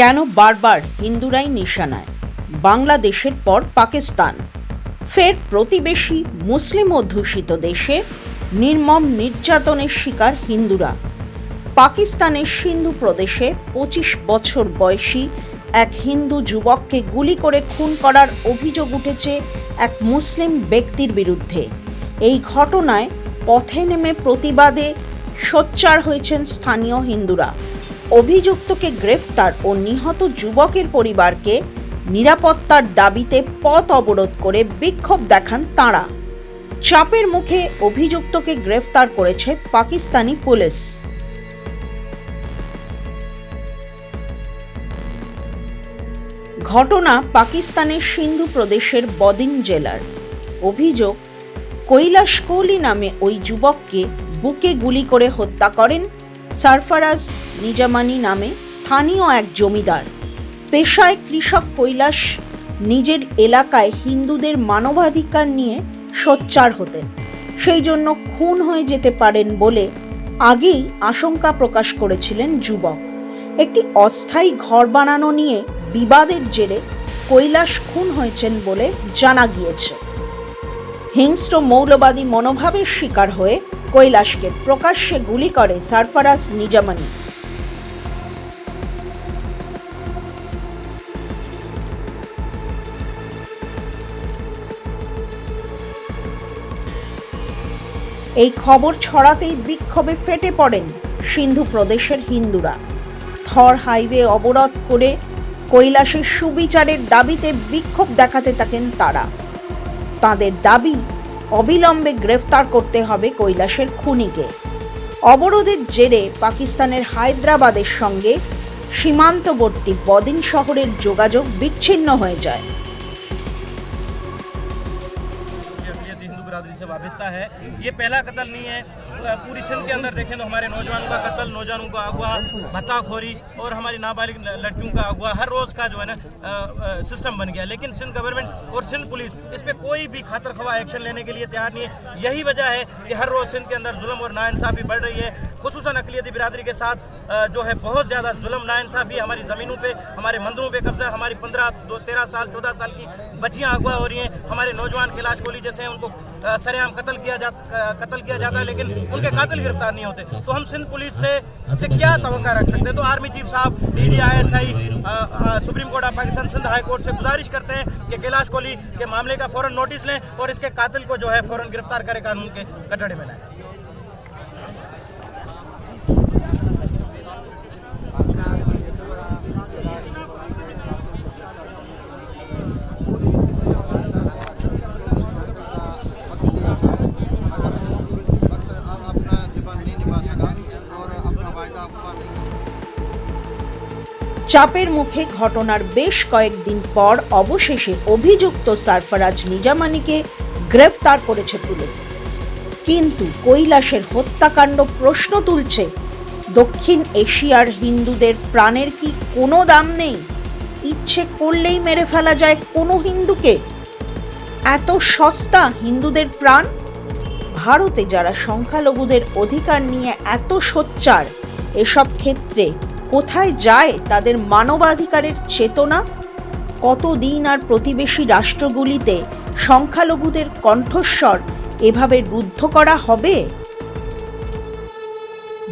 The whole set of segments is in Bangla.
কেন বারবার হিন্দুরাই নিশানায়? বাংলাদেশের পর পাকিস্তান, ফের প্রতিবেশী মুসলিম অধ্যুষিত দেশে নির্মম নির্যাতনের শিকার হিন্দুরা। পাকিস্তানের সিন্ধু প্রদেশে 25 বছর বয়সী এক হিন্দু যুবককে গুলি করে খুন করার অভিযোগ উঠেছে এক মুসলিম ব্যক্তির বিরুদ্ধে। এই ঘটনায় পথে নেমে প্রতিবাদে সোচ্চার হয়েছেন স্থানীয় হিন্দুরা। অভিযুক্তকে গ্রেফতার ও নিহত যুবকের পরিবারকে নিরাপত্তার দাবিতে পথ অবরোধ করে বিক্ষোভ দেখান তাঁরা। চাপের মুখে অভিযুক্তকে গ্রেফতার করেছে পাকিস্তানি পুলিশ। ঘটনা পাকিস্তানের সিন্ধু প্রদেশের বদিন জেলার। অভিযোগ, কৈলাশ কোহলি নামে ওই যুবককে বুকে গুলি করে হত্যা করেন সরফরাজ নিজামানি নামে স্থানীয় এক জমিদার। পেশায় কৃষক কৈলাশ নিজের এলাকায় হিন্দুদের মানবাধিকার নিয়ে সোচ্চার হতেন, সেই জন্য খুন হয়ে যেতে পারেন বলে আগেই আশঙ্কা প্রকাশ করেছিলেন যুবক। একটি অস্থায়ী ঘর বানানো নিয়ে বিবাদের জেরে কৈলাশ খুন হয়েছেন বলে জানা গিয়েছে। হিংস্র মৌলবাদী মনোভাবের শিকার হয়ে কৈলাশকে প্রকাশ্যে গুলি করে সরফরাজ নিজামানি। এই খবর ছড়াতেই বিক্ষোভে ফেটে পড়েন সিন্ধু প্রদেশের হিন্দুরা। থর হাইওয়ে অবরোধ করে কৈলাসের সুবিচারের দাবিতে বিক্ষোভ দেখাতে থাকেন তারা। তাদের দাবি, অবিলম্বে গ্রেফতার করতে হবে কৈলাসের খুনিকে। অবরোধের জেরে পাকিস্তানের হায়দ্রাবাদের সঙ্গে সীমান্তবর্তী বদিন শহরের যোগাযোগ বিচ্ছিন্ন হয়ে যায়। से वाबस्ता है। ये पहला कत्ल नहीं है, पूरी सिंध के अंदर देखें तो हमारे नौजवानों का कत्ल, नौजवानों का अगवा, भत्ताखोरी और हमारी नाबालिग लड़कियों का अगवा हर रोज का जो है ना सिस्टम बन गया। लेकिन सिंध गवर्नमेंट और सिंध पुलिस इस पे कोई भी खातर खवा एक्शन लेने के लिए तैयार नहीं है। यही वजह है कि हर रोज सिंध के अंदर जुल्म और नाइंसाफी बढ़ रही है। खुसूसन अक़लियती बिरादरी के साथ जो है बहुत ज़्यादा जुल्म नाइंसाफी, हमारी ज़मीनों पे, हमारे मंदिरों पे कब्जा, हमारी 15, 13 साल 14 साल की बच्चियां अगवा हो रही हैं। हमारे नौजवान कैलाश कोहली जैसे हैं उनको सरेआम कत्ल किया जाता है, लेकिन उनके कातिल गिरफ्तार नहीं होते। तो हम सिंध पुलिस से क्या तवक्का रख सकते हैं? तो आर्मी चीफ साहब, DG ISI, supreme court of Pakistan, Sindh high court से गुजारिश करते हैं कि कैलाश कोहली के मामले का फौरन नोटिस लें और इसके कातिल को जो है फौरन गिरफ्तार करें, कानून के कटड़े में लाएं। চাপের মুখে ঘটনার বেশ কয়েকদিন পর অবশেষে অভিযুক্ত সরফরাজ নিজামানিকে গ্রেফতার করেছে পুলিশ। কিন্তু কৈলাসের হত্যাকাণ্ড প্রশ্ন তুলছে, দক্ষিণ এশিয়ার হিন্দুদের প্রাণের কি কোনো দাম নেই? ইচ্ছে করলেই মেরে ফেলা যায় কোনো হিন্দুকে? এত সস্তা হিন্দুদের প্রাণ? ভারতে যারা সংখ্যালঘুদের অধিকার নিয়ে এত সোচ্চার, এসব ক্ষেত্রে কোথায় যায় তাদের মানবাধিকারের চেতনা? কতদিন আর প্রতিবেশী রাষ্ট্রগুলিতে সংখ্যালঘুদের কণ্ঠস্বর এভাবে রুদ্ধ করা হবে?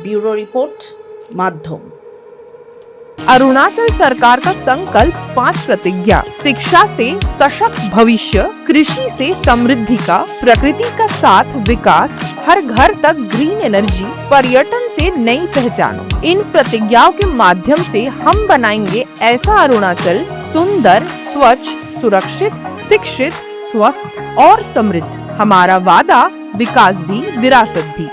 ब्यूरो रिपोर्ट, माध्यम। अरुणाचल सरकार का संकल्प 5 प्रतिज्ञा: शिक्षा से सशक्त भविष्य, कृषि से समृद्धि का, प्रकृति का साथ विकास, हर घर तक ग्रीन एनर्जी, पर्यटन से नई पहचान। इन प्रतिज्ञाओं के माध्यम से हम बनाएंगे ऐसा अरुणाचल सुंदर, स्वच्छ, सुरक्षित, शिक्षित, स्वस्थ और समृद्ध। हमारा वादा, विकास भी विरासत भी।